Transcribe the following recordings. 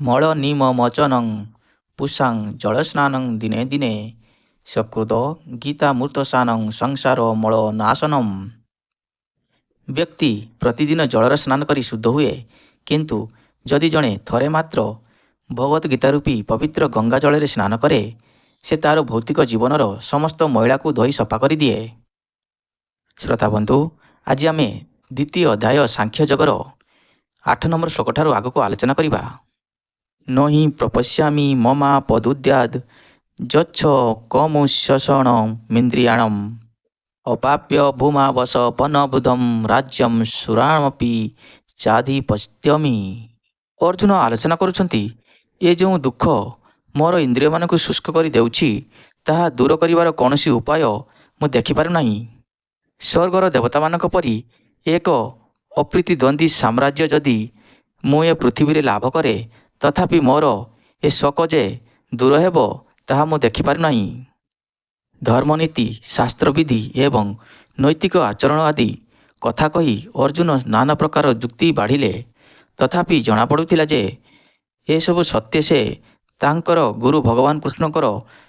ମଳ ନିମ ମଚନଂ ପୁଷାଂ ଜଳସ୍ନାନଂ ଦିନେ ଦିନେ ସକୃତ ଗୀତାମୃତସାନଂ ସଂସାର ମଳ ନାଶନମ୍। ବ୍ୟକ୍ତି ପ୍ରତିଦିନ ଜଳର ସ୍ନାନ କରି ଶୁଦ୍ଧ ହୁଏ, କିନ୍ତୁ ଯଦି ଜଣେ ଥରେ ମାତ୍ର ଭଗବତ୍ ଗୀତା ରୂପୀ ପବିତ୍ର ଗଙ୍ଗା ଜଳରେ ସ୍ନାନ କରେ, ସେ ତା'ର ଭୌତିକ ଜୀବନର ସମସ୍ତ ମଇଳାକୁ ଧୋଇ ସଫା କରିଦିଏ। ଶ୍ରୋତାବନ୍ଧୁ, ଆଜି ଆମେ ଦ୍ୱିତୀୟ ଅଧ୍ୟାୟ ସାଂଖ୍ୟ ଯୋଗର 8 ନମ୍ବର ଶ୍ଲୋକଠାରୁ ଆଗକୁ ଆଲୋଚନା କରିବା। ନହିଁ ପ୍ରପଶ୍ୟାମି ମମା ପଦୁଦ୍ୟାଦ୍ ଯଚ୍ଛ କମୁଷ୍ୟସଣ ମିନ୍ଦ୍ରିୟାଣମ୍ ଅପାପ୍ୟ ଭୂମାବଶ ପନବୃଦ୍ଧଂ ରାଜ୍ୟଂ ସୁରାଣମପି ଚାଧିପସ୍ତ୍ୟମି। ଅର୍ଜୁନ ଆଲୋଚନା କରୁଛନ୍ତି, ଏ ଯେଉଁ ଦୁଃଖ ମୋର ଇନ୍ଦ୍ରିୟମାନଙ୍କୁ ଶୁଷ୍କ କରି ଦେଉଛି, ତାହା ଦୂର କରିବାର କୌଣସି ଉପାୟ ମୁଁ ଦେଖିପାରୁନାହିଁ। ସ୍ୱର୍ଗର ଦେବତାମାନଙ୍କ ପରି ଏକ ଅପ୍ରୀତିଦ୍ୱନ୍ଦୀ ସାମ୍ରାଜ୍ୟ ଯଦି ମୁଁ ଏ ପୃଥିବୀରେ ଲାଭ କରେ, ତଥାପି ମୋର ଏ ଶୋକ ଯେ ଦୂର ହେବ, ତାହା ମୁଁ ଦେଖିପାରୁନାହିଁ। ଧର୍ମନୀତି, ଶାସ୍ତ୍ରବିଧି ଏବଂ ନୈତିକ ଆଚରଣ ଆଦି କଥା କହି ଅର୍ଜୁନ ନାନା ପ୍ରକାର ଯୁକ୍ତି ବାଢ଼ିଲେ, ତଥାପି ଜଣାପଡ଼ୁଥିଲା ଯେ ଏସବୁ ସତ୍ତ୍ୱେ ସେ ତାଙ୍କର ଗୁରୁ ଭଗବାନ କୃଷ୍ଣଙ୍କର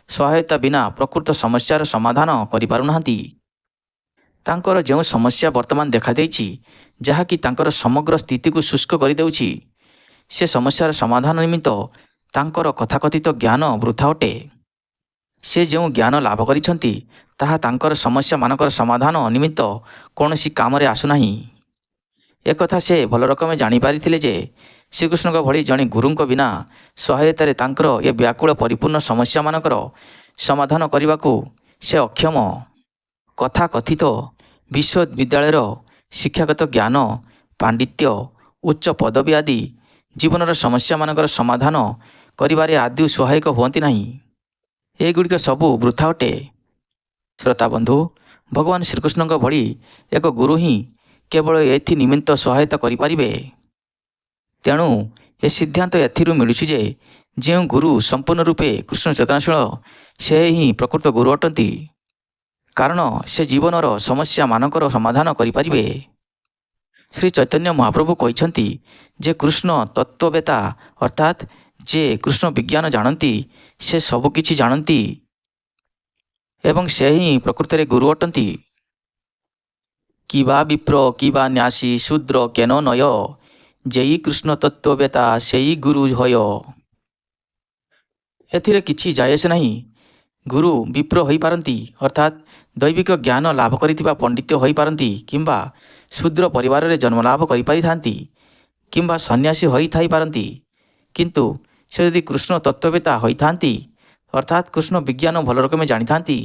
ସହାୟତା ବିନା ପ୍ରକୃତ ସମସ୍ୟାର ସମାଧାନ କରିପାରୁନାହାନ୍ତି। ତାଙ୍କର ଯେଉଁ ସମସ୍ୟା ବର୍ତ୍ତମାନ ଦେଖାଦେଇଛି, ଯାହାକି ତାଙ୍କର ସମଗ୍ର ସ୍ଥିତିକୁ ଶୁଷ୍କ କରିଦେଉଛି, ସେ ସମସ୍ୟାର ସମାଧାନ ନିମିତ୍ତ ତାଙ୍କର ତଥାକଥିତ ଜ୍ଞାନ ବୃଥା ଅଟେ। ସେ ଯେଉଁ ଜ୍ଞାନ ଲାଭ କରିଛନ୍ତି, ତାହା ତାଙ୍କର ସମସ୍ୟାମାନଙ୍କର ସମାଧାନ ନିମିତ୍ତ କୌଣସି କାମରେ ଆସୁନାହିଁ। ଏକଥା ସେ ଭଲ ରକମେ ଜାଣିପାରିଥିଲେ ଯେ ଶ୍ରୀକୃଷ୍ଣଙ୍କ ଭଳି ଜଣେ ଗୁରୁଙ୍କ ବିନା ସହାୟତାରେ ତାଙ୍କର ଏ ବ୍ୟାକୁଳ ପରିପୂର୍ଣ୍ଣ ସମସ୍ୟାମାନଙ୍କର ସମାଧାନ କରିବାକୁ ସେ ଅକ୍ଷମ। ତଥାକଥିତ ବିଶ୍ୱବିଦ୍ୟାଳୟର ଶିକ୍ଷାଗତ ଜ୍ଞାନ, ପାଣ୍ଡିତ୍ୟ, ଉଚ୍ଚ ପଦବୀ ଆଦି ଜୀବନର ସମସ୍ୟାମାନଙ୍କର ସମାଧାନ କରିବାରେ ଆଦୌ ସହାୟକ ହୁଅନ୍ତି ନାହିଁ। ଏଗୁଡ଼ିକ ସବୁ ବୃଥା ଅଟେ। ଶ୍ରୋତାବନ୍ଧୁ, ଭଗବାନ ଶ୍ରୀକୃଷ୍ଣଙ୍କ ଭଳି ଏକ ଗୁରୁ ହିଁ କେବଳ ଏଥି ନିମିତ୍ତ ସହାୟତା କରିପାରିବେ। ତେଣୁ ଏ ସିଦ୍ଧାନ୍ତ ଏଥିରୁ ମିଳୁଛି ଯେ ଯେଉଁ ଗୁରୁ ସମ୍ପୂର୍ଣ୍ଣ ରୂପେ କୃଷ୍ଣ ଚେତନାଶୀଳ, ସେ ହିଁ ପ୍ରକୃତ ଗୁରୁ ଅଟନ୍ତି, କାରଣ ସେ ଜୀବନର ସମସ୍ୟାମାନଙ୍କର ସମାଧାନ କରିପାରିବେ। ଶ୍ରୀ ଚୈତନ୍ୟ ମହାପ୍ରଭୁ କହିଛନ୍ତି ଯେ କୃଷ୍ଣ ତତ୍ତ୍ୱବେତ୍ତା ଅର୍ଥାତ୍ ଯେ କୃଷ୍ଣ ବିଜ୍ଞାନ ଜାଣନ୍ତି, ସେ ସବୁକିଛି ଜାଣନ୍ତି ଏବଂ ସେ ହିଁ ପ୍ରକୃତରେ ଗୁରୁ ଅଟନ୍ତି। କିବା ବିପ୍ର କିବା ନ୍ୟାସୀ ଶୂଦ୍ର କେନ ନୟ ଯେଇ କୃଷ୍ଣ ତତ୍ତ୍ୱବେତ୍ତା ସେଇ ଗୁରୁ ହୟ। ଏଥିରେ କିଛି ଯାଏଆସେ ନାହିଁ। ଗୁରୁ ବିପ୍ର ହୋଇପାରନ୍ତି, ଅର୍ଥାତ୍ ଦୈବିକ ଜ୍ଞାନ ଲାଭ କରିଥିବା ପଣ୍ଡିତ ହୋଇପାରନ୍ତି, କିମ୍ବା ଶୂଦ୍ର ପରିବାରରେ ଜନ୍ମଲାଭ କରିପାରିଥାନ୍ତି, କିମ୍ବା ସନ୍ନ୍ୟାସୀ ହୋଇଥାଇପାରନ୍ତି, କିନ୍ତୁ ସେ ଯଦି କୃଷ୍ଣ ତତ୍ତ୍ୱବେତ୍ତା ହୋଇଥାନ୍ତି, ଅର୍ଥାତ୍ କୃଷ୍ଣ ବିଜ୍ଞାନ ଭଲ ରକମେ ଜାଣିଥାନ୍ତି,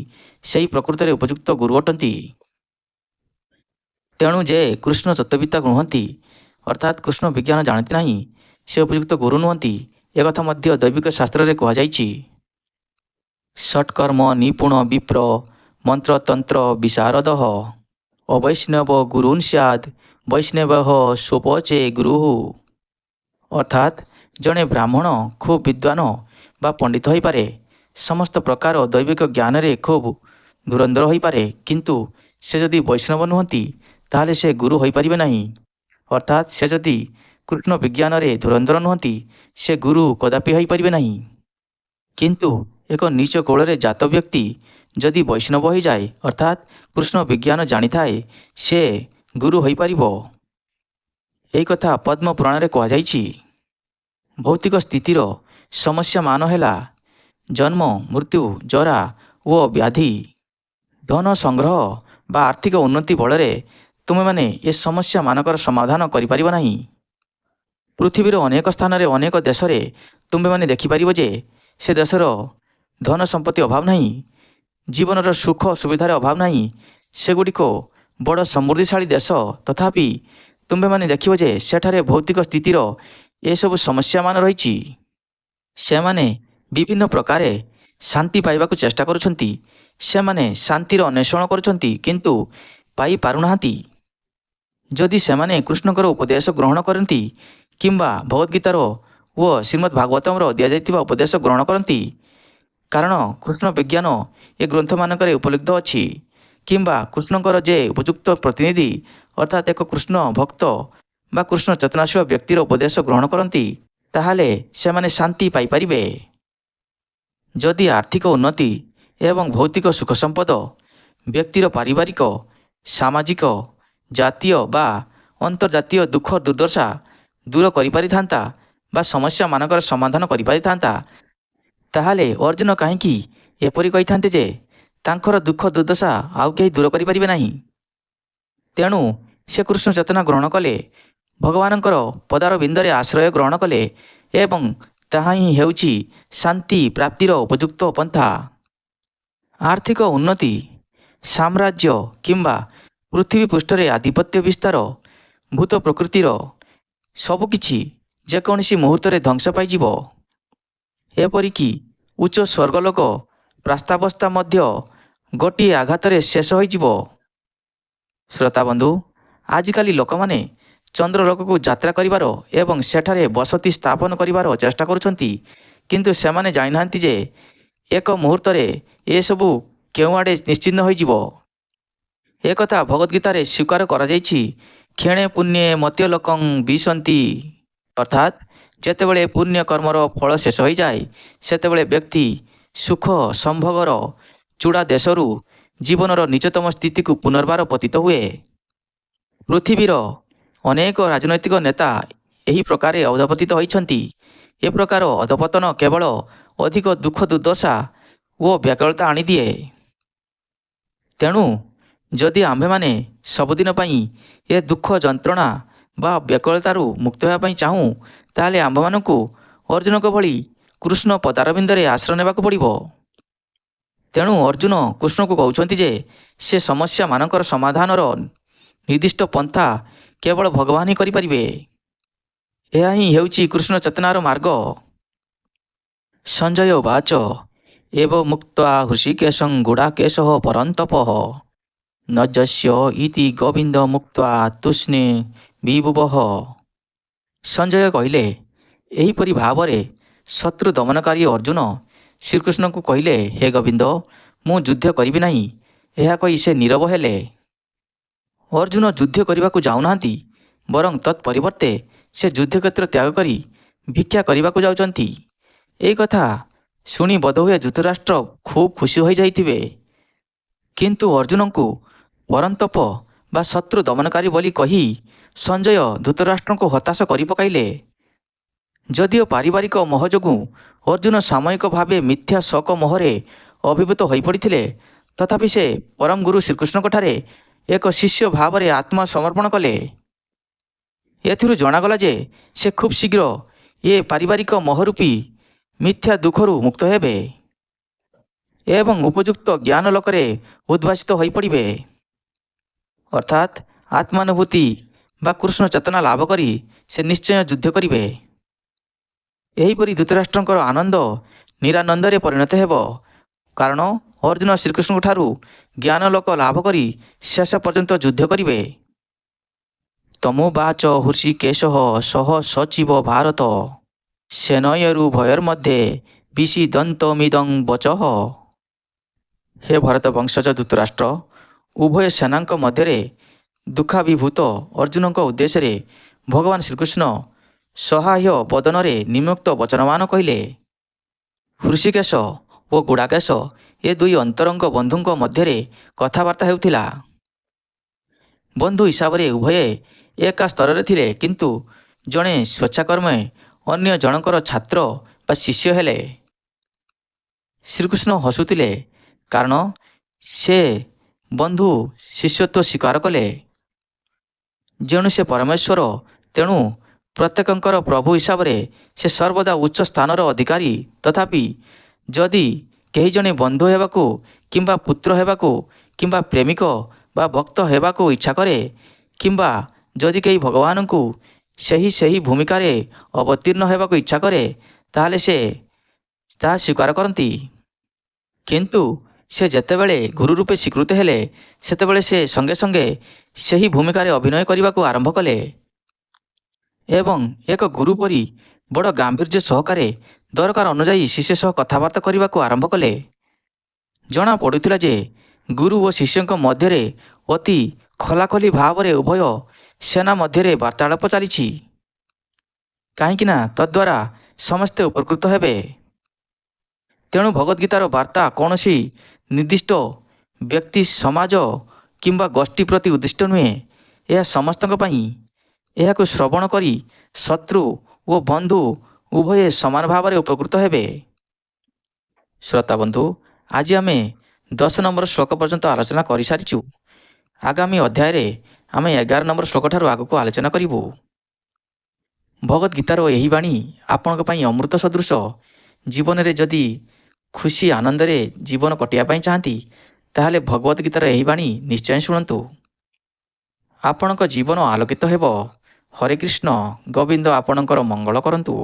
ସେହି ପ୍ରକୃତରେ ଉପଯୁକ୍ତ ଗୁରୁ ଅଟନ୍ତି। ତେଣୁ ଯେ କୃଷ୍ଣ ତତ୍ତ୍ୱବେତ୍ତା ନୁହନ୍ତି, ଅର୍ଥାତ୍ କୃଷ୍ଣ ବିଜ୍ଞାନ ଜାଣନ୍ତି ନାହିଁ, ସେ ଉପଯୁକ୍ତ ଗୁରୁ ନୁହନ୍ତି, ଏକଥା ମଧ୍ୟ ଦୈବିକ ଶାସ୍ତ୍ରରେ କୁହାଯାଇଛି। ଷଟ୍କର୍ମ ନିପୁଣ ବିପ୍ର ମନ୍ତ୍ରତନ୍ତ୍ର ବିଶାରଦଃ ଅବୈଷ୍ଣବ ଗୁରୁନ୍ ସ୍ୟାଦ୍ ବୈଷ୍ଣବଃ ସୋପଚେ ଗୁରୁଃ। ଅର୍ଥାତ୍ ଜଣେ ବ୍ରାହ୍ମଣ ଖୁବ୍ ବିଦ୍ୱାନ ବା ପଣ୍ଡିତ ହୋଇପାରେ, ସମସ୍ତ ପ୍ରକାର ଦୈବିକ ଜ୍ଞାନରେ ଖୁବ୍ ଧୁରନ୍ଧର ହୋଇପାରେ, କିନ୍ତୁ ସେ ଯଦି ବୈଷ୍ଣବ ନୁହନ୍ତି, ତାହେଲେ ସେ ଗୁରୁ ହୋଇପାରିବେ ନାହିଁ। ଅର୍ଥାତ୍ ସେ ଯଦି କୃଷ୍ଣ ବିଜ୍ଞାନରେ ଧୁରନ୍ଧର ନୁହନ୍ତି, ସେ ଗୁରୁ କଦାପି ହୋଇପାରିବେ ନାହିଁ। କିନ୍ତୁ ଏକ ନୀଚ କୁଳରେ ଜାତ ବ୍ୟକ୍ତି ଯଦି ବୈଷ୍ଣବ ହୋଇଯାଏ, ଅର୍ଥାତ୍ କୃଷ୍ଣ ବିଜ୍ଞାନ ଜାଣିଥାଏ, ସେ ଗୁରୁ ହୋଇପାରିବ। ଏହି କଥା ପଦ୍ମ ପୁରାଣରେ କୁହାଯାଇଛି। ଭୌତିକ ସ୍ଥିତିର ସମସ୍ୟାମାନ ହେଲା ଜନ୍ମ, ମୃତ୍ୟୁ, ଜରା ଓ ବ୍ୟାଧି। ଧନ ସଂଗ୍ରହ ବା ଆର୍ଥିକ ଉନ୍ନତି ବଳରେ ତୁମେମାନେ ଏ ସମସ୍ୟାମାନଙ୍କର ସମାଧାନ କରିପାରିବ ନାହିଁ। ପୃଥିବୀର ଅନେକ ସ୍ଥାନରେ, ଅନେକ ଦେଶରେ ତୁମେମାନେ ଦେଖିପାରିବ ଯେ ସେ ଦେଶର ଧନ ସମ୍ପତ୍ତି ଅଭାବ ନାହିଁ, ଜୀବନର ସୁଖ ସୁବିଧାର ଅଭାବ ନାହିଁ, ସେଗୁଡ଼ିକ ବଡ଼ ସମୃଦ୍ଧିଶାଳୀ ଦେଶ, ତଥାପି ତୁମେମାନେ ଦେଖିବ ଯେ ସେଠାରେ ଭୌତିକ ସ୍ଥିତିର ଏସବୁ ସମସ୍ୟାମାନ ରହିଛି। ସେମାନେ ବିଭିନ୍ନ ପ୍ରକାରେ ଶାନ୍ତି ପାଇବାକୁ ଚେଷ୍ଟା କରୁଛନ୍ତି, ସେମାନେ ଶାନ୍ତିର ଅନ୍ୱେଷଣ କରୁଛନ୍ତି, କିନ୍ତୁ ପାଇପାରୁନାହାନ୍ତି। ଯଦି ସେମାନେ କୃଷ୍ଣଙ୍କର ଉପଦେଶ ଗ୍ରହଣ କରନ୍ତି, କିମ୍ବା ଭଗବଦ୍ଗୀତାର ଓ ଶ୍ରୀମଦ୍ ଭାଗବତମର ଦିଆଯାଇଥିବା ଉପଦେଶ ଗ୍ରହଣ କରନ୍ତି, କାରଣ କୃଷ୍ଣ ବିଜ୍ଞାନ ଏ ଗ୍ରନ୍ଥମାନଙ୍କରେ ଉପଲବ୍ଧ ଅଛି, କିମ୍ବା କୃଷ୍ଣଙ୍କର ଯେ ଉପଯୁକ୍ତ ପ୍ରତିନିଧି ଅର୍ଥାତ୍ ଏକ କୃଷ୍ଣ ଭକ୍ତ ବା କୃଷ୍ଣ ଚେତନାଶୀଳ ବ୍ୟକ୍ତିର ଉପଦେଶ ଗ୍ରହଣ କରନ୍ତି, ତାହେଲେ ସେମାନେ ଶାନ୍ତି ପାଇପାରିବେ। ଯଦି ଆର୍ଥିକ ଉନ୍ନତି ଏବଂ ଭୌତିକ ସୁଖ ସମ୍ପଦ ବ୍ୟକ୍ତିର ପାରିବାରିକ, ସାମାଜିକ, ଜାତୀୟ ବା ଅନ୍ତର୍ଜାତୀୟ ଦୁଃଖ ଦୁର୍ଦ୍ଦଶା ଦୂର କରିପାରିଥାନ୍ତା ବା ସମସ୍ୟାମାନଙ୍କର ସମାଧାନ କରିପାରିଥାନ୍ତା, ତାହେଲେ ଅର୍ଜୁନ କାହିଁକି ଏପରି କହିଥାନ୍ତେ ଯେ ତାଙ୍କର ଦୁଃଖ ଦୁର୍ଦ୍ଦଶା ଆଉ କେହି ଦୂର କରିପାରିବେ ନାହିଁ? ତେଣୁ ସେ କୃଷ୍ଣ ଚେତନା ଗ୍ରହଣ କଲେ, ଭଗବାନଙ୍କର ପଦାରବିନ୍ଦରେ ଆଶ୍ରୟ ଗ୍ରହଣ କଲେ ଏବଂ ତାହା ହିଁ ହେଉଛି ଶାନ୍ତି ପ୍ରାପ୍ତିର ଉପଯୁକ୍ତ ପନ୍ଥା। ଆର୍ଥିକ ଉନ୍ନତି, ସାମ୍ରାଜ୍ୟ କିମ୍ବା ପୃଥିବୀ ପୃଷ୍ଠରେ ଆଧିପତ୍ୟ ବିସ୍ତାର, ଭୂତ ପ୍ରକୃତିର ସବୁକିଛି ଯେକୌଣସି ମୁହୂର୍ତ୍ତରେ ଧ୍ୱଂସ ପାଇଯିବ। ଏପରିକି ଉଚ୍ଚ ସ୍ୱର୍ଗଲୋକ ପ୍ରାସ୍ତାବସ୍ଥା ମଧ୍ୟ ଗୋଟିଏ ଆଘାତରେ ଶେଷ ହୋଇଯିବ। ଶ୍ରୋତାବନ୍ଧୁ, ଆଜିକାଲି ଲୋକମାନେ ଚନ୍ଦ୍ରଲୋକକୁ ଯାତ୍ରା କରିବାର ଏବଂ ସେଠାରେ ବସତି ସ୍ଥାପନ କରିବାର ଚେଷ୍ଟା କରୁଛନ୍ତି, କିନ୍ତୁ ସେମାନେ ଜାଣିନାହାନ୍ତି ଯେ ଏକ ମୁହୂର୍ତ୍ତରେ ଏସବୁ କେଉଁଆଡ଼େ ନିଶ୍ଚିହ୍ନ ହୋଇଯିବ। ଏକଥା ଭଗବଦ୍ଗୀତାରେ ସ୍ୱୀକାର କରାଯାଇଛି, କ୍ଷଣେ ପୁଣ୍ୟେ ମତ୍ୟଲୋକଂ ବିଶନ୍ତି, ଅର୍ଥାତ୍ ଯେତେବେଳେ ପୁଣ୍ୟ କର୍ମର ଫଳ ଶେଷ ହୋଇଯାଏ, ସେତେବେଳେ ବ୍ୟକ୍ତି ସୁଖ ସମ୍ଭୋଗର ଚୂଡ଼ା ଦେଶରୁ ଜୀବନର ନିଚତମ ସ୍ଥିତିକୁ ପୁନର୍ବାର ପତିତ ହୁଏ। ପୃଥିବୀର ଅନେକ ରାଜନୈତିକ ନେତା ଏହି ପ୍ରକାରେ ଅଧପତିତ ହୋଇଛନ୍ତି। ଏ ପ୍ରକାର ଅଧପତନ କେବଳ ଅଧିକ ଦୁଃଖ ଦୁର୍ଦ୍ଦଶା ଓ ବ୍ୟାକୁଳତା ଆଣିଦିଏ। ତେଣୁ ଯଦି ଆମ୍ଭେମାନେ ସବୁଦିନ ପାଇଁ ଏ ଦୁଃଖ ଯନ୍ତ୍ରଣା ବା ବ୍ୟାକୁଳତାରୁ ମୁକ୍ତ ହେବା ପାଇଁ ଚାହୁଁ, ତାହେଲେ ଆମ୍ଭମାନଙ୍କୁ ଅର୍ଜୁନଙ୍କ ଭଳି କୃଷ୍ଣ ପଦାରବିନ୍ଦରେ ଆଶ୍ରୟ ନେବାକୁ ପଡ଼ିବ। ତେଣୁ ଅର୍ଜୁନ କୃଷ୍ଣଙ୍କୁ କହୁଛନ୍ତି ଯେ ସେ ସମସ୍ୟାମାନଙ୍କର ସମାଧାନର ନିର୍ଦ୍ଦିଷ୍ଟ ପନ୍ଥା କେବଳ ଭଗବାନ ହିଁ କରିପାରିବେ। ଏହା ହିଁ ହେଉଛି କୃଷ୍ଣ ଚେତନାର ମାର୍ଗ। ସଞ୍ଜୟ ଉବାଚ ଏବ ମୁକ୍ତ୍ୱା ହୃଷୀକେଶଂ ଗୁଡ଼ାକେଶଃ ପରନ୍ତପଃ ନ ଯସ୍ୟ ଇତି ଗୋବିନ୍ଦ ମୁକ୍ତ୍ୱା ତୃଷ୍ଣେ ବିଭୁବଃ। ସଞ୍ଜୟ କହିଲେ, ଏହିପରି ଭାବରେ ଶତ୍ରୁ ଦମନକାରୀ ଅର୍ଜୁନ ଶ୍ରୀକୃଷ୍ଣଙ୍କୁ କହିଲେ, ହେ ଗୋବିନ୍ଦ, ମୁଁ ଯୁଦ୍ଧ କରିବି ନାହିଁ। ଏହା କହି ସେ ନୀରବ ହେଲେ। ଅର୍ଜୁନ ଯୁଦ୍ଧ କରିବାକୁ ଯାଉନାହାନ୍ତି, ବରଂ ତତ୍ ପରିବର୍ତ୍ତେ ସେ ଯୁଦ୍ଧକ୍ଷେତ୍ର ତ୍ୟାଗ କରି ଭିକ୍ଷା କରିବାକୁ ଯାଉଛନ୍ତି। ଏହି କଥା ଶୁଣି ବୋଧହୁଏ ଧୃତରାଷ୍ଟ୍ର ଖୁବ୍ ଖୁସି ହୋଇଯାଇଥିବେ। କିନ୍ତୁ ଅର୍ଜୁନଙ୍କୁ ପରନ୍ତପ ବା ଶତ୍ରୁ ଦମନକାରୀ ବୋଲି କହି ସଞ୍ଜୟ ଧୃତରାଷ୍ଟ୍ରଙ୍କୁ ହତାଶ କରି ପକାଇଲେ। ଯଦିଓ ପାରିବାରିକ ମୋହ ଯୋଗୁଁ ଅର୍ଜୁନ ସାମୟିକ ଭାବେ ମିଥ୍ୟା ଶୋକ ମୋହରେ ଅଭିଭୂତ ହୋଇପଡ଼ିଥିଲେ, ତଥାପି ସେ ପରମ ଗୁରୁ ଶ୍ରୀକୃଷ୍ଣଙ୍କଠାରେ ଏକ ଶିଷ୍ୟ ଭାବରେ ଆତ୍ମସମର୍ପଣ କଲେ। ଏଥିରୁ ଜଣାଗଲା ଯେ ସେ ଖୁବ୍ ଶୀଘ୍ର ଏ ପାରିବାରିକ ମୋହରୂପୀ ମିଥ୍ୟା ଦୁଃଖରୁ ମୁକ୍ତ ହେବେ ଏବଂ ଉପଯୁକ୍ତ ଜ୍ଞାନ ଲୋକରେ ଉଦ୍ଭାସିତ ହୋଇପଡ଼ିବେ, ଅର୍ଥାତ୍ ଆତ୍ମାନୁଭୂତି ବା କୃଷ୍ଣ ଚେତନା ଲାଭ କରି ସେ ନିଶ୍ଚୟ ଯୁଦ୍ଧ କରିବେ। ଏହିପରି ଧୃତରାଷ୍ଟ୍ରଙ୍କର ଆନନ୍ଦ ନିରାନନ୍ଦରେ ପରିଣତ ହେବ, କାରଣ ଅର୍ଜୁନ ଶ୍ରୀକୃଷ୍ଣଙ୍କଠାରୁ ଜ୍ଞାନଲୋକ ଲାଭ କରି ଶେଷ ପର୍ଯ୍ୟନ୍ତ ଯୁଦ୍ଧ କରିବେ। ତମୁବାଚ ହୃଷୀକେଶଃ ସହ ସଚିବ ଭାରତ ସେନୟରୁ ଭୟର୍ମଧ୍ୟେ ବିଷୀଦନ୍ତମିଦଂ ବଚଃ। ହେ ଭରତ ବଂଶଜ ଧୃତରାଷ୍ଟ୍ର, ଉଭୟ ସେନାଙ୍କ ମଧ୍ୟରେ ଦୁଃଖାଭିଭୂତ ଅର୍ଜୁନଙ୍କ ଉଦ୍ଦେଶ୍ୟରେ ଭଗବାନ ଶ୍ରୀକୃଷ୍ଣ ସହାହ୍ୟ ବଦନରେ ନିମ୍ନୋକ୍ତ ବଚନମାନ କହିଲେ। ହୃଷୀକେଶ ଓ ଗୁଡ଼ାକେଶ ଏ ଦୁଇ ଅନ୍ତରଙ୍ଗ ବନ୍ଧୁଙ୍କ ମଧ୍ୟରେ କଥାବାର୍ତ୍ତା ହେଉଥିଲା। ବନ୍ଧୁ ହିସାବରେ ଉଭୟେ ଏକା ସ୍ତରରେ ଥିଲେ, କିନ୍ତୁ ଜଣେ ସ୍ୱେଚ୍ଛାକର୍ମେ ଅନ୍ୟ ଜଣଙ୍କର ଛାତ୍ର ବା ଶିଷ୍ୟ ହେଲେ। ଶ୍ରୀକୃଷ୍ଣ ହସୁଥିଲେ, କାରଣ ସେ ବନ୍ଧୁ ଶିଷ୍ୟତ୍ୱ ସ୍ୱୀକାର କଲେ। ଯେଣୁ ସେ ପରମେଶ୍ୱର, ତେଣୁ ପ୍ରତ୍ୟେକଙ୍କର ପ୍ରଭୁ ହିସାବରେ ସେ ସର୍ବଦା ଉଚ୍ଚ ସ୍ଥାନର ଅଧିକାରୀ। ତଥାପି ଯଦି କେହି ଜଣେ ବନ୍ଧୁ ହେବାକୁ କିମ୍ବା ପୁତ୍ର ହେବାକୁ କିମ୍ବା ପ୍ରେମିକ ବା ଭକ୍ତ ହେବାକୁ ଇଚ୍ଛା କରେ, କିମ୍ବା ଯଦି କେହି ଭଗବାନଙ୍କୁ ସେହି ଭୂମିକାରେ ଅବତୀର୍ଣ୍ଣ ହେବାକୁ ଇଚ୍ଛା କରେ, ତାହେଲେ ସେ ତାହା ସ୍ୱୀକାର କରନ୍ତି। କିନ୍ତୁ ସେ ଯେତେବେଳେ ଗୁରୁ ରୂପେ ସ୍ୱୀକୃତ ହେଲେ, ସେତେବେଳେ ସେ ସଙ୍ଗେ ସଙ୍ଗେ ସେହି ଭୂମିକାରେ ଅଭିନୟ କରିବାକୁ ଆରମ୍ଭ କଲେ ଏବଂ ଏକ ଗୁରୁ ପରି ବଡ଼ ଗାମ୍ଭୀର୍ଯ୍ୟ ସହକାରେ ଦରକାର ଅନୁଯାୟୀ ଶିଷ୍ୟ ସହ କଥାବାର୍ତ୍ତା କରିବାକୁ ଆରମ୍ଭ କଲେ। ଜଣାପଡ଼ୁଥିଲା ଯେ ଗୁରୁ ଓ ଶିଷ୍ୟଙ୍କ ମଧ୍ୟରେ ଅତି ଖୋଲାଖୋଲି ଭାବରେ ଉଭୟ ସେନା ମଧ୍ୟରେ ବାର୍ତ୍ତାଳାପ ଚାଲିଛି। କାହିଁକି ନା ତଦ୍ୱାରା ସମସ୍ତେ ଉପକୃତ ହେବେ। ତେଣୁ ଭଗବଦ୍ଗୀତାର ବାର୍ତ୍ତା କୌଣସି ନିର୍ଦ୍ଦିଷ୍ଟ ବ୍ୟକ୍ତି, ସମାଜ କିମ୍ବା ଗୋଷ୍ଠୀ ପ୍ରତି ଉଦ୍ଦିଷ୍ଟ ନୁହେଁ। ଏହା ସମସ୍ତଙ୍କ ପାଇଁ। ଏହାକୁ ଶ୍ରବଣ କରି ଶତ୍ରୁ ଓ ବନ୍ଧୁ ଉଭୟେ ସମାନ ଭାବରେ ଉପକୃତ ହେବେ। ଶ୍ରୋତାବନ୍ଧୁ, ଆଜି ଆମେ 10 ନମ୍ବର ଶ୍ଲୋକ ପର୍ଯ୍ୟନ୍ତ ଆଲୋଚନା କରିସାରିଛୁ। ଆଗାମୀ ଅଧ୍ୟାୟରେ ଆମେ 11 ନମ୍ବର ଶ୍ଲୋକଠାରୁ ଆଗକୁ ଆଲୋଚନା କରିବୁ। ଭଗବଦ୍ଗୀତାର ଏହି ବାଣୀ ଆପଣଙ୍କ ପାଇଁ ଅମୃତ ସଦୃଶ। ଜୀବନରେ ଯଦି ଖୁସି ଆନନ୍ଦରେ ଜୀବନ କଟିବା ପାଇଁ ଚାହାନ୍ତି, ତାହେଲେ ଭଗବଦ୍ଗୀତାର ଏହି ବାଣୀ ନିଶ୍ଚୟ ଶୁଣନ୍ତୁ। ଆପଣଙ୍କ ଜୀବନ ଆଲୋକିତ ହେବ। ହରେ କୃଷ୍ଣ। ଗୋବିନ୍ଦ ଆପଣଙ୍କର ମଙ୍ଗଳ କରନ୍ତୁ।